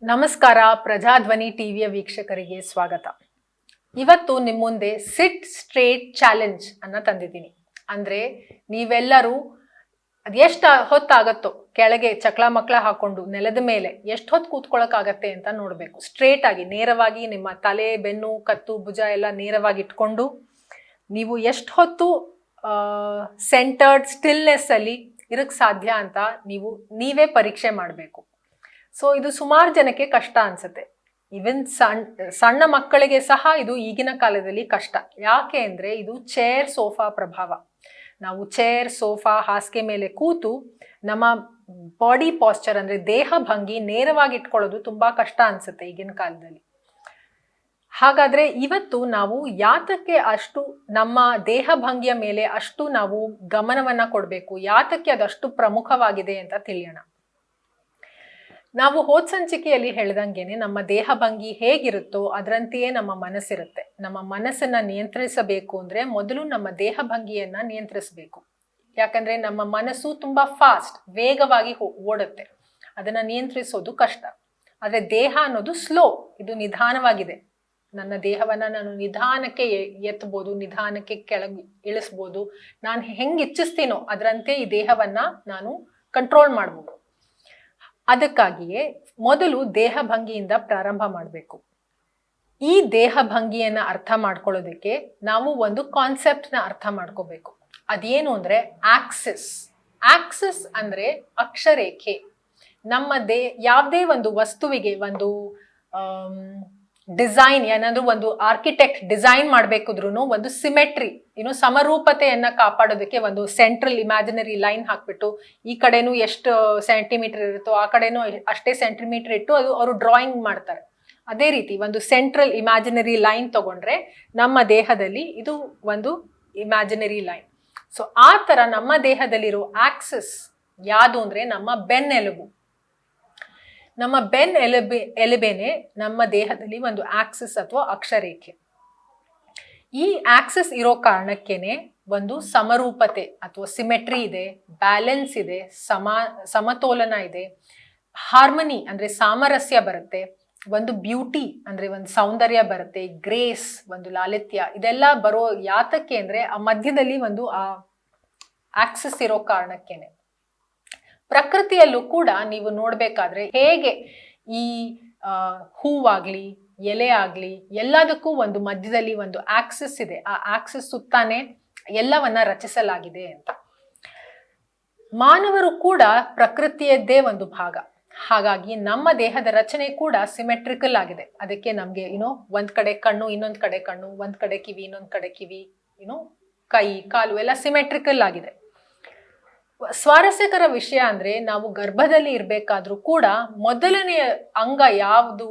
ನಮಸ್ಕಾರ. ಪ್ರಜಾಧ್ವನಿ ಟಿವಿಯ ವೀಕ್ಷಕರಿಗೆ ಸ್ವಾಗತ. ಇವತ್ತು ನಿಮ್ಮ ಮುಂದೆ ಸಿಟ್ ಸ್ಟ್ರೇಟ್ ಚಾಲೆಂಜ್ ಅನ್ನ ತಂದಿದ್ದೀನಿ. ಅಂದ್ರೆ ನೀವೆಲ್ಲರೂ ಅದೆಷ್ಟು ಹೊತ್ತಾಗತ್ತೋ ಕೆಳಗೆ ಚಕ್ಲ ಮಕ್ಳ ಹಾಕೊಂಡು ನೆಲದ ಮೇಲೆ ಎಷ್ಟು ಹೊತ್ತು ಕೂತ್ಕೊಳ್ಳೋಕ್ಕಾಗತ್ತೆ ಅಂತ ನೋಡಬೇಕು. ಸ್ಟ್ರೇಟ್ ಆಗಿ ನೇರವಾಗಿ ನಿಮ್ಮ ತಲೆ, ಬೆನ್ನು, ಕತ್ತು, ಭುಜ ಎಲ್ಲ ನೇರವಾಗಿ ಇಟ್ಕೊಂಡು ನೀವು ಎಷ್ಟು ಹೊತ್ತು ಸೆಂಟರ್ಡ್ ಸ್ಟಿಲ್ನೆಸ್ ಅಲ್ಲಿ ಇರಕ್ಕೆ ಸಾಧ್ಯ ಅಂತ ನೀವೇ ಪರೀಕ್ಷೆ ಮಾಡಬೇಕು. ಸೊ ಇದು ಸುಮಾರು ಜನಕ್ಕೆ ಕಷ್ಟ ಅನ್ಸುತ್ತೆ. ಈವನ್ ಸಣ್ಣ ಮಕ್ಕಳಿಗೆ ಸಹ ಇದು ಈಗಿನ ಕಾಲದಲ್ಲಿ ಕಷ್ಟ. ಯಾಕೆ ಅಂದ್ರೆ ಇದು ಚೇರ್ ಸೋಫಾ ಪ್ರಭಾವ. ನಾವು ಚೇರ್, ಸೋಫಾ, ಹಾಸಿಗೆ ಮೇಲೆ ಕೂತು ನಮ್ಮ ಬಾಡಿ ಪಾಸ್ಚರ್ ಅಂದ್ರೆ ದೇಹ ಭಂಗಿ ನೇರವಾಗಿ ಇಟ್ಕೊಳ್ಳೋದು ತುಂಬಾ ಕಷ್ಟ ಅನ್ಸುತ್ತೆ ಈಗಿನ ಕಾಲದಲ್ಲಿ. ಹಾಗಾದ್ರೆ ಇವತ್ತು ನಾವು ಯಾತಕ್ಕೆ ಅಷ್ಟು ನಮ್ಮ ದೇಹ ಭಂಗಿಯ ಮೇಲೆ ಅಷ್ಟು ನಾವು ಗಮನವನ್ನ ಕೊಡಬೇಕು, ಯಾತಕ್ಕೆ ಅದಷ್ಟು ಪ್ರಮುಖವಾಗಿದೆ ಅಂತ ತಿಳಿಯೋಣ. ನಾವು ಹೋದ ಸಂಚಿಕೆಯಲ್ಲಿ ಹೇಳ್ದಂಗೆನೆ ನಮ್ಮ ದೇಹ ಭಂಗಿ ಹೇಗಿರುತ್ತೋ ಅದರಂತೆಯೇ ನಮ್ಮ ಮನಸ್ಸಿರುತ್ತೆ. ನಮ್ಮ ಮನಸ್ಸನ್ನ ನಿಯಂತ್ರಿಸಬೇಕು ಅಂದ್ರೆ ಮೊದಲು ನಮ್ಮ ದೇಹ ಭಂಗಿಯನ್ನ ನಿಯಂತ್ರಿಸಬೇಕು. ಯಾಕಂದ್ರೆ ನಮ್ಮ ಮನಸ್ಸು ತುಂಬಾ ಫಾಸ್ಟ್, ವೇಗವಾಗಿ ಓಡುತ್ತೆ. ಅದನ್ನ ನಿಯಂತ್ರಿಸೋದು ಕಷ್ಟ. ಆದ್ರೆ ದೇಹ ಅನ್ನೋದು ಸ್ಲೋ, ಇದು ನಿಧಾನವಾಗಿದೆ. ನನ್ನ ದೇಹವನ್ನ ನಾನು ನಿಧಾನಕ್ಕೆ ಎತ್ತಬಹುದು, ನಿಧಾನಕ್ಕೆ ಕೆಳಗೆ ಇಳಿಸ್ಬೋದು. ನಾನು ಹೆಂಗ್ ಇಚ್ಛಿಸ್ತೀನೋ ಅದರಂತೆ ಈ ದೇಹವನ್ನ ನಾನು ಕಂಟ್ರೋಲ್ ಮಾಡ್ಬೋದು. ಅದಕ್ಕಾಗಿಯೇ ಮೊದಲು ದೇಹ ಭಂಗಿಯಿಂದ ಪ್ರಾರಂಭ ಮಾಡಬೇಕು. ಈ ದೇಹ ಭಂಗಿಯನ್ನ ಅರ್ಥ ಮಾಡ್ಕೊಳ್ಳೋದಕ್ಕೆ ನಾವು ಒಂದು ಕಾನ್ಸೆಪ್ಟ್ನ ಅರ್ಥ ಮಾಡ್ಕೋಬೇಕು. ಅದೇನು ಅಂದ್ರೆ ಆಕ್ಸಿಸ್. ಆಕ್ಸಿಸ್ ಅಂದ್ರೆ ಅಕ್ಷರೇಖೆ. ನಮ್ಮ ಯಾವುದೇ ಒಂದು ವಸ್ತುವಿಗೆ ಒಂದು ಡಿಸೈನ್, ಏನಾದ್ರೂ ಒಂದು ಆರ್ಕಿಟೆಕ್ಟ್ ಡಿಸೈನ್ ಮಾಡ್ಬೇಕಿದ್ರು ಒಂದು ಸಿಮೆಟ್ರಿ, ಸಮರೂಪತೆಯನ್ನ ಕಾಪಾಡೋದಕ್ಕೆ ಒಂದು ಸೆಂಟ್ರಲ್ ಇಮ್ಯಾಜಿನರಿ ಲೈನ್ ಹಾಕ್ಬಿಟ್ಟು ಈ ಕಡೆನೂ ಎಷ್ಟು ಸೆಂಟಿಮೀಟರ್ ಇರುತ್ತೋ ಆ ಕಡೆನೂ ಅಷ್ಟೇ ಸೆಂಟಿಮೀಟರ್ ಇಟ್ಟು ಅವರು ಡ್ರಾಯಿಂಗ್ ಮಾಡ್ತಾರೆ. ಅದೇ ರೀತಿ ಒಂದು ಸೆಂಟ್ರಲ್ ಇಮ್ಯಾಜಿನರಿ ಲೈನ್ ತಗೊಂಡ್ರೆ ನಮ್ಮ ದೇಹದಲ್ಲಿ ಇದು ಒಂದು ಇಮ್ಯಾಜಿನರಿ ಲೈನ್. ಸೊ ಆ ತರ ನಮ್ಮ ದೇಹದಲ್ಲಿರೋ ಆಕ್ಸಿಸ್ ಯಾವುದು ಅಂದ್ರೆ ನಮ್ಮ ಬೆನ್ನೆಲುಬು. ನಮ್ಮ ಎಲುಬೆನೆ ನಮ್ಮ ದೇಹದಲ್ಲಿ ಒಂದು ಆಕ್ಸಿಸ್ ಅಥವಾ ಅಕ್ಷರೇಖೆ. ಈ ಆಕ್ಸಿಸ್ ಇರೋ ಕಾರಣಕ್ಕೇನೆ ಒಂದು ಸಮರೂಪತೆ ಅಥವಾ ಸಿಮೆಟ್ರಿ ಇದೆ, ಬ್ಯಾಲೆನ್ಸ್ ಇದೆ, ಸಮತೋಲನ ಇದೆ, ಹಾರ್ಮನಿ ಅಂದ್ರೆ ಸಾಮರಸ್ಯ ಬರುತ್ತೆ, ಒಂದು ಬ್ಯೂಟಿ ಅಂದ್ರೆ ಒಂದು ಸೌಂದರ್ಯ ಬರುತ್ತೆ, ಗ್ರೇಸ್ ಒಂದು ಲಾಲಿತ್ಯ, ಇದೆಲ್ಲ ಬರೋ ಯಾತಕ್ಕೆ ಅಂದ್ರೆ ಆ ಮಧ್ಯದಲ್ಲಿ ಒಂದು ಆ ಆಕ್ಸಿಸ್ ಇರೋ ಕಾರಣಕ್ಕೇನೆ. ಪ್ರಕೃತಿಯಲ್ಲೂ ಕೂಡ ನೀವು ನೋಡ್ಬೇಕಾದ್ರೆ ಹೇಗೆ ಈ ಹೂವಾಗ್ಲಿ ಎಲೆ ಆಗ್ಲಿ ಎಲ್ಲದಕ್ಕೂ ಒಂದು ಮಧ್ಯದಲ್ಲಿ ಒಂದು ಆಕ್ಸಿಸ್ ಇದೆ. ಆ ಆಕ್ಸಿಸ್ ಸುತ್ತಾನೆ ಎಲ್ಲವನ್ನ ರಚಿಸಲಾಗಿದೆ ಅಂತ. ಮಾನವರು ಕೂಡ ಪ್ರಕೃತಿಯದ್ದೇ ಒಂದು ಭಾಗ. ಹಾಗಾಗಿ ನಮ್ಮ ದೇಹದ ರಚನೆ ಕೂಡ ಸಿಮೆಟ್ರಿಕಲ್ ಆಗಿದೆ. ಅದಕ್ಕೆ ನಮ್ಗೆ ಒಂದ್ ಕಡೆ ಕಣ್ಣು, ಇನ್ನೊಂದ್ ಕಡೆ ಕಣ್ಣು, ಒಂದ್ ಕಡೆ ಕಿವಿ, ಇನ್ನೊಂದ್ ಕಡೆ ಕಿವಿ, ಕೈ, ಕಾಲು ಎಲ್ಲ ಸಿಮೆಟ್ರಿಕಲ್ ಆಗಿದೆ. ಸ್ವಾರಸ್ಯಕರ ವಿಷಯ ಅಂದ್ರೆ ನಾವು ಗರ್ಭದಲ್ಲಿ ಇರ್ಬೇಕಾದ್ರೂ ಕೂಡ ಮೊದಲನೆಯ ಅಂಗ ಯಾವುದು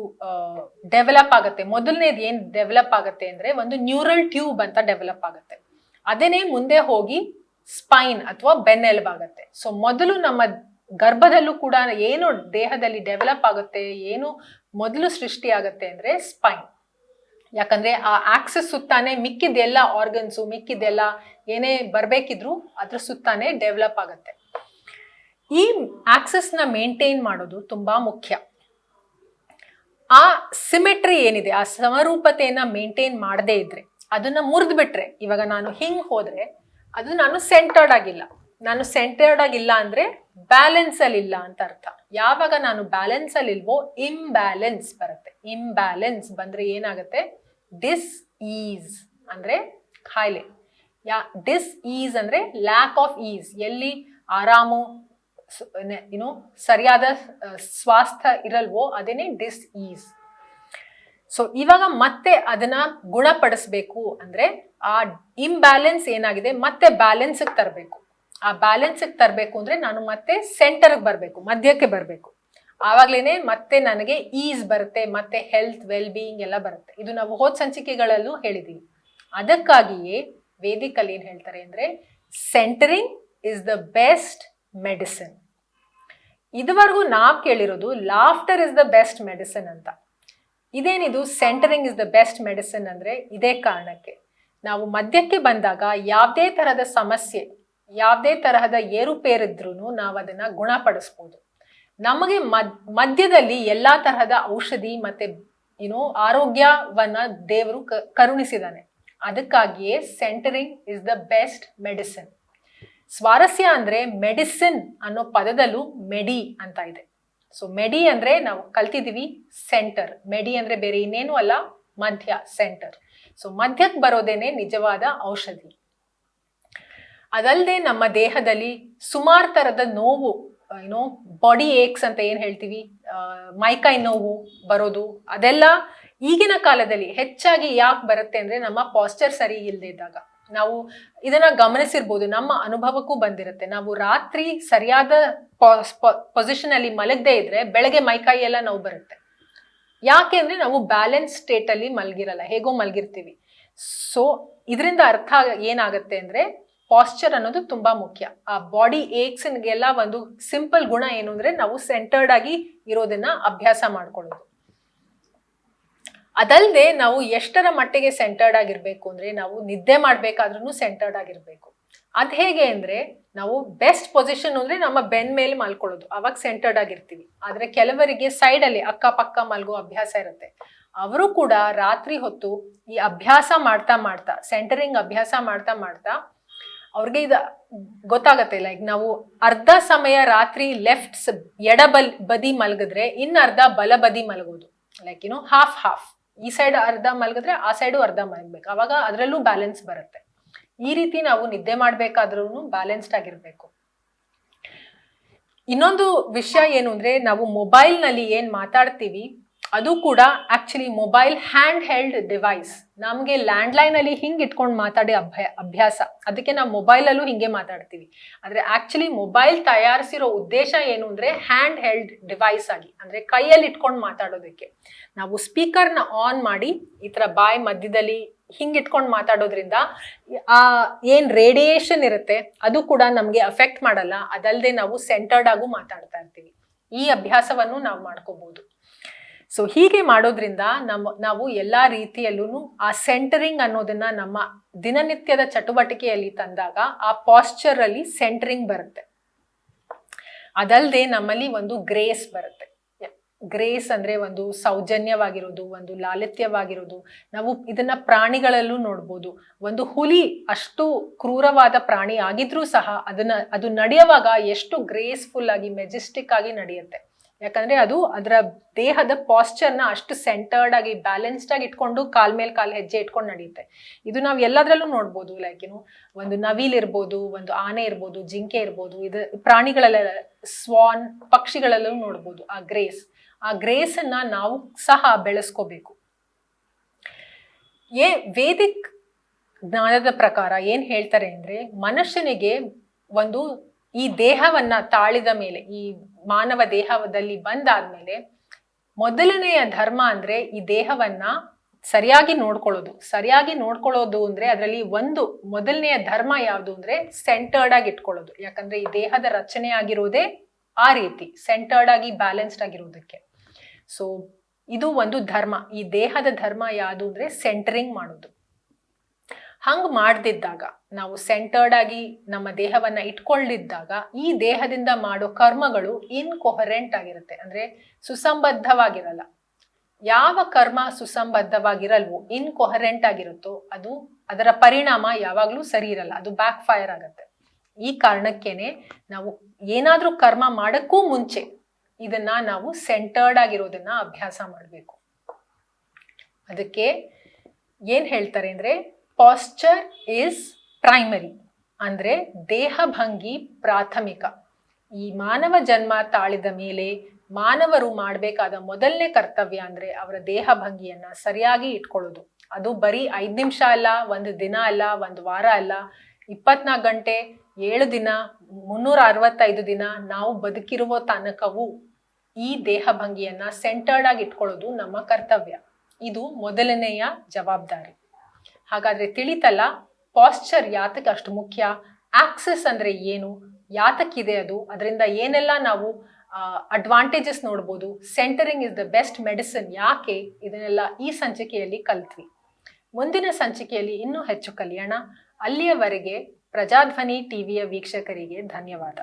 ಡೆವಲಪ್ ಆಗುತ್ತೆ, ಮೊದಲನೇದು ಏನ್ ಡೆವಲಪ್ ಆಗುತ್ತೆ ಅಂದ್ರೆ ಒಂದು ನ್ಯೂರಲ್ ಟ್ಯೂಬ್ ಅಂತ ಡೆವಲಪ್ ಆಗುತ್ತೆ. ಅದೇನೇ ಮುಂದೆ ಹೋಗಿ ಸ್ಪೈನ್ ಅಥವಾ ಬೆನ್ನೆಲುಬಾಗತ್ತೆ. ಸೊ ಮೊದಲು ನಮ್ಮ ಗರ್ಭದಲ್ಲೂ ಕೂಡ ಏನು ದೇಹದಲ್ಲಿ ಡೆವಲಪ್ ಆಗುತ್ತೆ, ಏನು ಮೊದಲು ಸೃಷ್ಟಿ ಆಗತ್ತೆ ಅಂದ್ರೆ ಸ್ಪೈನ್. ಯಾಕಂದ್ರೆ ಆ ಆಕ್ಸಿಸ್ ಸುತ್ತಾನೆ ಮಿಕ್ಕಿದೆಲ್ಲ ಆರ್ಗನ್ಸು, ಮಿಕ್ಕಿದೆಲ್ಲ ಏನೇ ಬರ್ಬೇಕಿದ್ರು ಅದ್ರ ಸುತ್ತಾನೆ ಡೆವಲಪ್ ಆಗತ್ತೆ. ಈ ಆಕ್ಸಿಸ್ ನ ಮೇಂಟೈನ್ ಮಾಡೋದು ತುಂಬಾ ಮುಖ್ಯ. ಆ ಸಿಮೆಟ್ರಿ ಏನಿದೆ, ಆ ಸಮರೂಪತೆಯನ್ನ ಮೇಂಟೈನ್ ಮಾಡದೇ ಇದ್ರೆ, ಅದನ್ನ ಮುರಿದು ಬಿಟ್ರೆ, ಇವಾಗ ನಾನು ಹಿಂಗ್ ಹೋದ್ರೆ ಅದು ನಾನು ಸೆಂಟರ್ಡ್ ಆಗಿಲ್ಲ. ನಾನು ಸೆಂಟರ್ಡ್ ಆಗಿಲ್ಲ ಅಂದ್ರೆ ಬ್ಯಾಲೆನ್ಸ್ ಅಲ್ಲಿ ಇಲ್ಲ ಅಂತ ಅರ್ಥ. ಯಾವಾಗ ನಾನು ಬ್ಯಾಲೆನ್ಸ್ ಅಲ್ಲಿ ಇಲ್ವೋ ಇಂಬ್ಯಾಲೆನ್ಸ್ ಬರುತ್ತೆ. ಇಂಬ್ಯಾಲೆನ್ಸ್ ಬಂದ್ರೆ ಏನಾಗುತ್ತೆ, ಡಿಸ್ ಈಸ್ ಅಂದ್ರೆ ಖಾಯಿಲೆ. ಡಿಸ್ ಈಸ್ ಅಂದ್ರೆ ಲ್ಯಾಕ್ ಆಫ್ ಈಸ್, ಎಲ್ಲಿ ಆರಾಮು ಸರಿಯಾದ ಸ್ವಾಸ್ಥ್ಯ ಇರಲ್ವೋ ಅದೇನೆ ಡಿಸ್ ಈಸ್. ಸೊ ಇವಾಗ ಮತ್ತೆ ಅದನ್ನ ಗುಣಪಡಿಸ್ಬೇಕು ಅಂದ್ರೆ ಆ ಇಂಬ್ಯಾಲೆನ್ಸ್ ಏನಾಗಿದೆ ಮತ್ತೆ ಬ್ಯಾಲೆನ್ಸ್ ತರಬೇಕು. ಆ ಬ್ಯಾಲೆನ್ಸ್ ತರಬೇಕು ಅಂದ್ರೆ ನಾನು ಮತ್ತೆ ಸೆಂಟರ್ಗೆ ಬರಬೇಕು, ಮಧ್ಯಕ್ಕೆ ಬರಬೇಕು. ಆವಾಗ್ಲೇನೆ ಮತ್ತೆ ನನಗೆ ಈಸ್ ಬರುತ್ತೆ, ಮತ್ತೆ ಹೆಲ್ತ್, ವೆಲ್ ಬೀಯಿಂಗ್ ಎಲ್ಲ ಬರುತ್ತೆ. ಇದು ನಾವು ಹೋದ ಸಂಚಿಕೆಗಳಲ್ಲೂ ಹೇಳಿದೀವಿ. ಅದಕ್ಕಾಗಿಯೇ ವೇದಿಕಲ್ಲಿ ಏನ್ ಹೇಳ್ತಾರೆ ಅಂದ್ರೆ centering is the best medicine. ಇದುವರೆಗೂ ನಾವ್ ಕೇಳಿರೋದು laughter is the best medicine ಅಂತ. ಇದೇನಿದು centering is the best medicine ಅಂದ್ರೆ ಇದೇ ಕಾರಣಕ್ಕೆ. ನಾವು ಮಧ್ಯಕ್ಕೆ ಬಂದಾಗ ಯಾವುದೇ ತರಹದ ಸಮಸ್ಯೆ, ಯಾವುದೇ ತರಹದ ಏರುಪೇರಿದ್ರೂ ನಾವು ಅದನ್ನ ಗುಣಪಡಿಸ್ಬೋದು. ನಮಗೆ ಮಧ್ಯದಲ್ಲಿ ಎಲ್ಲಾ ತರಹದ ಔಷಧಿ ಮತ್ತೆ ಆರೋಗ್ಯವನ್ನ ದೇವರು ಕರುಣಿಸಿದಾನೆ. ಅದಕ್ಕಾಗಿಯೇ centring is the best medicine. ಸ್ವಾರಸ್ಯ ಅಂದ್ರೆ ಮೆಡಿಸಿನ್ ಅನ್ನೋ ಪದದಲ್ಲೂ ಮೆಡಿ ಅಂತ ಇದೆ. ಸೊ ಮೆಡಿ ಅಂದ್ರೆ ನಾವು ಕಲ್ತಿದೀವಿ ಸೆಂಟರ್, ಮೆಡಿ ಅಂದ್ರೆ ಬೇರೆ ಇನ್ನೇನು ಅಲ್ಲ, ಮಧ್ಯ, ಸೆಂಟರ್. ಸೊ ಮಧ್ಯಕ್ಕೆ ಬರೋದೇನೆ ನಿಜವಾದ ಔಷಧಿ. ಅದಲ್ಲದೆ ನಮ್ಮ ದೇಹದಲ್ಲಿ ಸುಮಾರು ತರದ ನೋವು, ಬಾಡಿ ಏಕ್ಸ್ ಅಂತ ಏನ್ ಹೇಳ್ತೀವಿ, ಮೈಕೈ ನೋವು ಬರೋದು, ಅದೆಲ್ಲ ಈಗಿನ ಕಾಲದಲ್ಲಿ ಹೆಚ್ಚಾಗಿ ಯಾಕೆ ಬರುತ್ತೆ ಅಂದ್ರೆ ನಮ್ಮ ಪಾಸ್ಚರ್ ಸರಿ ಇಲ್ಲದೆ ಇದ್ದಾಗ. ನಾವು ಇದನ್ನ ಗಮನಿಸಿರ್ಬೋದು, ನಮ್ಮ ಅನುಭವಕ್ಕೂ ಬಂದಿರುತ್ತೆ. ನಾವು ರಾತ್ರಿ ಸರಿಯಾದ ಪೊಸಿಷನ್ ಅಲ್ಲಿ ಮಲಗದೆ ಇದ್ರೆ ಬೆಳಗ್ಗೆ ಮೈಕೈ ಎಲ್ಲ ನೋವು ಬರುತ್ತೆ. ಯಾಕೆ ಅಂದ್ರೆ ನಾವು ಬ್ಯಾಲೆನ್ಸ್ ಸ್ಟೇಟ್ ಅಲ್ಲಿ ಮಲಗಿರಲ್ಲ, ಹೇಗೋ ಮಲಗಿರ್ತೀವಿ. ಸೊ ಇದರಿಂದ ಅರ್ಥ ಏನಾಗುತ್ತೆ ಅಂದ್ರೆ ಪಾಸ್ಚರ್ ಅನ್ನೋದು ತುಂಬಾ ಮುಖ್ಯ. ಆ ಬಾಡಿ ಏಕ್ಸ್ಗೆಲ್ಲ ಒಂದು ಸಿಂಪಲ್ ಗುಣ ಏನು ಅಂದ್ರೆ ನಾವು ಸೆಂಟರ್ಡ್ ಆಗಿ ಇರೋದನ್ನ ಅಭ್ಯಾಸ ಮಾಡ್ಕೊಳ್ಳೋದು. ಅದಲ್ಲದೆ ನಾವು ಎಷ್ಟರ ಮಟ್ಟಿಗೆ ಸೆಂಟರ್ಡ್ ಆಗಿರ್ಬೇಕು ಅಂದ್ರೆ ನಾವು ನಿದ್ದೆ ಮಾಡ್ಬೇಕಾದ್ರೂ ಸೆಂಟರ್ಡ್ ಆಗಿರ್ಬೇಕು. ಅದ್ ಹೇಗೆ ಅಂದ್ರೆ ನಾವು ಬೆಸ್ಟ್ ಪೊಸಿಷನ್ ಅಂದ್ರೆ ನಮ್ಮ ಬೆನ್ ಮೇಲೆ ಮಲ್ಕೊಳ್ಳೋದು, ಅವಾಗ ಸೆಂಟರ್ಡ್ ಆಗಿರ್ತೀವಿ. ಆದ್ರೆ ಕೆಲವರಿಗೆ ಸೈಡ್ ಅಲ್ಲಿ ಅಕ್ಕಪಕ್ಕ ಮಲ್ಗೋ ಅಭ್ಯಾಸ ಇರುತ್ತೆ. ಅವರು ಕೂಡ ರಾತ್ರಿ ಹೊತ್ತು ಈ ಅಭ್ಯಾಸ ಮಾಡ್ತಾ ಮಾಡ್ತಾ, ಸೆಂಟರಿಂಗ್ ಅಭ್ಯಾಸ ಮಾಡ್ತಾ ಮಾಡ್ತಾ ಅವ್ರಿಗೆ ಇದು ಗೊತ್ತಾಗತ್ತೆ. ಲೈಕ್ ನಾವು ಅರ್ಧ ಸಮಯ ರಾತ್ರಿ ಎಡ ಬದಿ ಮಲಗಿದ್ರೆ ಇನ್ನು ಅರ್ಧ ಬಲ ಬದಿ ಮಲಗೋದು, ಲೈಕ್ ಹಾಫ್ ಹಾಫ್. ಈ ಸೈಡ್ ಅರ್ಧ ಮಲಗಿದ್ರೆ ಆ ಸೈಡು ಅರ್ಧ ಮಲಗಬೇಕು, ಅವಾಗ ಅದರಲ್ಲೂ ಬ್ಯಾಲೆನ್ಸ್ ಬರುತ್ತೆ. ಈ ರೀತಿ ನಾವು ನಿದ್ದೆ ಮಾಡ್ಬೇಕಾದ್ರೂ ಬ್ಯಾಲೆನ್ಸ್ಡ್ ಆಗಿರ್ಬೇಕು. ಇನ್ನೊಂದು ವಿಷಯ ಏನು ಅಂದ್ರೆ ನಾವು ಮೊಬೈಲ್ ನಲ್ಲಿ ಏನ್ ಮಾತಾಡ್ತೀವಿ ಅದು ಕೂಡ actually mobile hand held device. ನಮ್ಗೆ ಲ್ಯಾಂಡ್ ಲೈನ್ ಅಲ್ಲಿ ಹಿಂಗ್ ಇಟ್ಕೊಂಡು ಮಾತಾಡಿ ಅಭ್ಯಾಸ, ಅದಕ್ಕೆ ನಾವು ಮೊಬೈಲ್ ಅಲ್ಲೂ ಹಿಂಗೆ ಮಾತಾಡ್ತೀವಿ. ಆದ್ರೆ ಆಕ್ಚುಲಿ ಮೊಬೈಲ್ ತಯಾರಿಸಿರೋ ಉದ್ದೇಶ ಏನು ಅಂದ್ರೆ ಹ್ಯಾಂಡ್ ಹೆಲ್ಡ್ ಡಿವೈಸ್ ಆಗಿ, ಅಂದ್ರೆ ಕೈಯಲ್ಲಿ ಇಟ್ಕೊಂಡು ಮಾತಾಡೋದಕ್ಕೆ. ನಾವು ಸ್ಪೀಕರ್ನ ಆನ್ ಮಾಡಿ ಈ ತರ ಬಾಯಿ ಮಧ್ಯದಲ್ಲಿ ಹಿಂಗ್ ಇಟ್ಕೊಂಡು ಮಾತಾಡೋದ್ರಿಂದ ಆ ಏನ್ ರೇಡಿಯೇಷನ್ ಇರುತ್ತೆ ಅದು ಕೂಡ ನಮ್ಗೆ ಅಫೆಕ್ಟ್ ಮಾಡಲ್ಲ. ಅದಲ್ಲದೆ ನಾವು ಸೆಂಟರ್ಡ್ ಆಗು ಮಾತಾಡ್ತಾ ಇರ್ತೀವಿ. ಈ ಅಭ್ಯಾಸವನ್ನು ನಾವು ಮಾಡ್ಕೋಬಹುದು. ಸೊ ಹೀಗೆ ಮಾಡೋದ್ರಿಂದ ನಾವು ಎಲ್ಲಾ ರೀತಿಯಲ್ಲೂ ಆ ಸೆಂಟರಿಂಗ್ ಅನ್ನೋದನ್ನ ನಮ್ಮ ದಿನನಿತ್ಯದ ಚಟುವಟಿಕೆಯಲ್ಲಿ ತಂದಾಗ ಆ ಪಾಸ್ಚರ್ ಅಲ್ಲಿ ಸೆಂಟರಿಂಗ್ ಬರುತ್ತೆ. ಅದಲ್ಲದೆ ನಮ್ಮಲ್ಲಿ ಒಂದು ಗ್ರೇಸ್ ಬರುತ್ತೆ. ಗ್ರೇಸ್ ಅಂದ್ರೆ ಒಂದು ಸೌಜನ್ಯವಾಗಿರೋದು, ಒಂದು ಲಾಲಿತ್ಯವಾಗಿರೋದು. ನಾವು ಇದನ್ನ ಪ್ರಾಣಿಗಳಲ್ಲೂ ನೋಡ್ಬೋದು. ಒಂದು ಹುಲಿ ಅಷ್ಟು ಕ್ರೂರವಾದ ಪ್ರಾಣಿ ಆಗಿದ್ರೂ ಸಹ ಅದು ನಡೆಯುವಾಗ ಎಷ್ಟು ಗ್ರೇಸ್ಫುಲ್ ಆಗಿ ಮೆಜೆಸ್ಟಿಕ್ ಆಗಿ ನಡೆಯುತ್ತೆ. ಯಾಕಂದ್ರೆ ಅದು ಅದರ ದೇಹದ ಪಾಸ್ಚರ್ನ ಅಷ್ಟು ಸೆಂಟರ್ಡ್ ಆಗಿ ಬ್ಯಾಲೆನ್ಸ್ಡ್ ಆಗಿ ಇಟ್ಕೊಂಡು ಕಾಲ್ ಮೇಲೆ ಕಾಲ್ ಹೆಜ್ಜೆ ಇಟ್ಕೊಂಡು ನಡೆಯುತ್ತೆ. ಇದು ನಾವು ಎಲ್ಲದ್ರಲ್ಲೂ ನೋಡ್ಬೋದು. ಲೈಕ್ ಒಂದು ನವಿಲ್ ಇರ್ಬೋದು, ಒಂದು ಆನೆ ಇರ್ಬೋದು, ಜಿಂಕೆ ಇರ್ಬೋದು, ಇದು ಪ್ರಾಣಿಗಳೆಲ್ಲ, ಸ್ವಾನ್, ಪಕ್ಷಿಗಳಲ್ಲೂ ನೋಡ್ಬೋದು ಆ ಗ್ರೇಸ್ ಅನ್ನ ನಾವು ಸಹ ಬೆಳೆಸ್ಕೋಬೇಕು. ವೇದಿಕ್ ಜ್ಞಾನದ ಪ್ರಕಾರ ಏನ್ ಹೇಳ್ತಾರೆ ಅಂದ್ರೆ ಮನುಷ್ಯನಿಗೆ ಒಂದು ಈ ದೇಹವನ್ನ ತಾಳಿದ ಮೇಲೆ, ಈ ಮಾನವ ದೇಹದಲ್ಲಿ ಬಂದಾದ್ಮೇಲೆ ಮೊದಲನೆಯ ಧರ್ಮ ಅಂದ್ರೆ ಈ ದೇಹವನ್ನ ಸರಿಯಾಗಿ ನೋಡ್ಕೊಳ್ಳೋದು ಅಂದ್ರೆ ಅದರಲ್ಲಿ ಒಂದು ಮೊದಲನೆಯ ಧರ್ಮ ಯಾವುದು ಅಂದ್ರೆ ಸೆಂಟರ್ಡ್ ಆಗಿ ಇಟ್ಕೊಳ್ಳೋದು. ಯಾಕಂದ್ರೆ ಈ ದೇಹದ ರಚನೆ ಆಗಿರೋದೇ ಆ ರೀತಿ ಸೆಂಟರ್ಡ್ ಆಗಿ ಬ್ಯಾಲೆನ್ಸ್ಡ್ ಆಗಿರೋದಕ್ಕೆ. ಸೊ ಇದು ಒಂದು ಧರ್ಮ. ಈ ದೇಹದ ಧರ್ಮ ಯಾವುದು ಅಂದ್ರೆ ಸೆಂಟರಿಂಗ್ ಮಾಡೋದು. ಹಂಗ್ ಮಾಡ್ದಿದ್ದಾಗ, ನಾವು ಸೆಂಟರ್ಡ್ ಆಗಿ ನಮ್ಮ ದೇಹವನ್ನ ಇಟ್ಕೊಳ್ಳಿದ್ದಾಗ ಈ ದೇಹದಿಂದ ಮಾಡೋ ಕರ್ಮಗಳು ಇನ್ಕೊಹರೆಂಟ್ ಆಗಿರುತ್ತೆ, ಅಂದ್ರೆ ಸುಸಂಬದ್ಧವಾಗಿರಲ್ಲ. ಯಾವ ಕರ್ಮ ಸುಸಂಬದ್ಧವಾಗಿರಲ್ವೋ, ಇನ್ಕೊಹರೆಂಟ್ ಆಗಿರುತ್ತೋ ಅದರ ಪರಿಣಾಮ ಯಾವಾಗ್ಲೂ ಸರಿ ಇರಲ್ಲ, ಅದು ಬ್ಯಾಕ್ ಫೈರ್ ಆಗತ್ತೆ. ಈ ಕಾರಣಕ್ಕೇನೆ ನಾವು ಏನಾದ್ರೂ ಕರ್ಮ ಮಾಡಕ್ಕೂ ಮುಂಚೆ ಇದನ್ನ ನಾವು ಸೆಂಟರ್ಡ್ ಆಗಿರೋದನ್ನ ಅಭ್ಯಾಸ ಮಾಡಬೇಕು. ಅದಕ್ಕೆ ಏನ್ ಹೇಳ್ತಾರೆ ಅಂದ್ರೆ ಪಾಸ್ಚರ್ ಇಸ್ ಪ್ರೈಮರಿ, ಅಂದ್ರೆ ದೇಹ ಭಂಗಿ ಪ್ರಾಥಮಿಕ. ಈ ಮಾನವ ಜನ್ಮ ತಾಳಿದ ಮೇಲೆ ಮಾನವರು ಮಾಡಬೇಕಾದ ಮೊದಲನೇ ಕರ್ತವ್ಯ ಅಂದ್ರೆ ಅವರ ದೇಹ ಭಂಗಿಯನ್ನ ಸರಿಯಾಗಿ ಇಟ್ಕೊಳ್ಳೋದು. ಅದು ಬರೀ 5 ನಿಮಿಷ ಅಲ್ಲ, 1 ದಿನ ಅಲ್ಲ, 1 ವಾರ ಅಲ್ಲ, 24 ಗಂಟೆ, 7 ದಿನ, 365 ದಿನ ನಾವು ಬದುಕಿರುವ ತನಕವೂ ಈ ದೇಹ ಭಂಗಿಯನ್ನ ಸೆಂಟರ್ಡ್ ಆಗಿ ಇಟ್ಕೊಳ್ಳೋದು ನಮ್ಮ ಕರ್ತವ್ಯ. ಇದು ಮೊದಲನೆಯ ಜವಾಬ್ದಾರಿ. ಹಾಗಾದ್ರೆ ತಿಳಿತಲ್ಲ ಪಾಸ್ಚರ್ ಯಾತಕ್ಕೆ ಅಷ್ಟು ಮುಖ್ಯ, ಆಕ್ಸೆಸ್ ಅಂದ್ರೆ ಏನು, ಯಾತಕ್ಕಿದೆ ಅದು, ಅದರಿಂದ ಏನೆಲ್ಲ ನಾವು ಅಡ್ವಾಂಟೇಜಸ್ ನೋಡ್ಬೋದು, centring is the best medicine ಯಾಕೆ, ಇದನ್ನೆಲ್ಲ ಈ ಸಂಚಿಕೆಯಲ್ಲಿ ಕಲ್ತ್ವಿ. ಮುಂದಿನ ಸಂಚಿಕೆಯಲ್ಲಿ ಇನ್ನೂ ಹೆಚ್ಚು ಕಲಿಯೋಣ. ಅಲ್ಲಿಯವರೆಗೆ ಪ್ರಜಾಧ್ವನಿ ಟಿವಿಯ ವೀಕ್ಷಕರಿಗೆ ಧನ್ಯವಾದ.